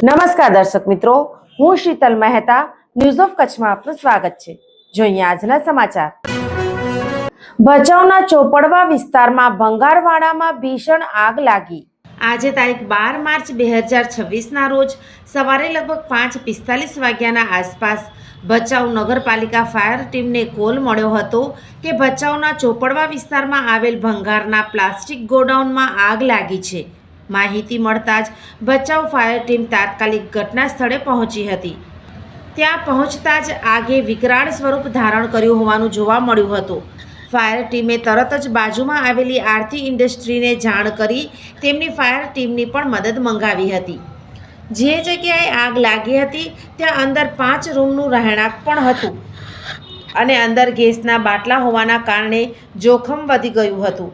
નમસ્કાર દર્શક મિત્રો, હું શીતલ મહેતા ન્યૂઝ ઓફ કચ્છમાં આપનું સ્વાગત છે। જોઈએ આજના સમાચાર। ભચાઉના ચોપડવા વિસ્તારમાં ભંગારવાડામાં ભીષણ આગ લાગી। આજે તારીખ 12 માર્ચ 2026ના રોજ સવારે લગભગ 5:45 વાગ્યાના આસપાસ ભચાઉ નગરપાલિકા ફાયર ટીમને કોલ મળ્યો હતો કે ભચાઉના ચોપડવા વિસ્તારમાં આવેલ ભંગારના પ્લાસ્ટિક ગોડાઉનમાં આગ લાગી છે। માહિતી મળતા જ ભચાઉ ફાયર ટીમ તાત્કાલિક ઘટના સ્થળે પહોંચી હતી। ત્યાં પહોંચતા જ આગે વિકરાળ સ્વરૂપ ધારણ કર્યું હોવાનું જોવા મળ્યું હતું। ફાયર ટીમે તરત જ બાજુમાં આવેલી આરતી ઇન્ડસ્ટ્રીને જાણ કરી તેમની ફાયર ટીમની પણ મદદ મંગાવી હતી। જે જગ્યાએ આગ લાગી હતી ત્યાં અંદર 5 રૂમનું રહેણાંક પણ હતું અને અંદર ગેસના બાટલા હોવાના કારણે જોખમ વધી ગયું હતું।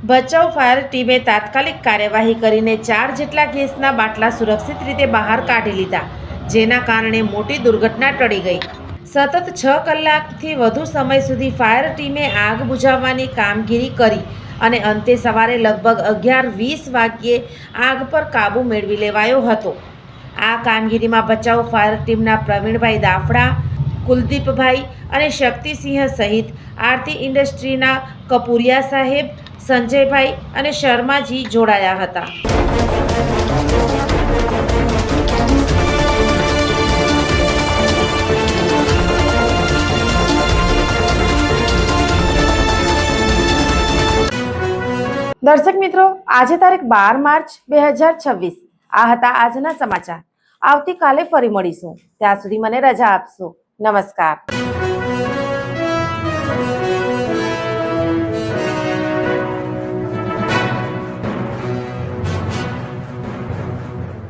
ભચાઉ ફાયર ટીમે તાત્કાલિક કાર્યવાહી કરીને 4 જેટલા ગેસના બાટલા સુરક્ષિત રીતે બહાર કાઢી લીધા, જેના કારણે મોટી દુર્ઘટના ટળી ગઈ। સતત 6 કલાકથી વધુ સમય સુધી ફાયર ટીમે આગ બુઝાવવાની કામગીરી કરી અને અંતે સવારે લગભગ 11:20 વાગ્યે આગ પર કાબૂ મેળવી લેવાયો હતો। આ કામગીરીમાં ભચાઉ ફાયર ટીમના પ્રવીણભાઈ દાફડા, કુલદીપભાઈ અને શક્તિસિંહ સહિત આરતી ઇન્ડસ્ટ્રીના કપૂરિયા સાહેબ, સંજયભાઈ અને શર્માજી જોડાયા હતા। દર્શક મિત્રો, આજે તારીખ 12 માર્ચ 2026 આ હતા આજના સમાચાર। આવતીકાલે ફરી મળીશું, ત્યાં સુધી મને રજા આપશો। નમસ્કાર।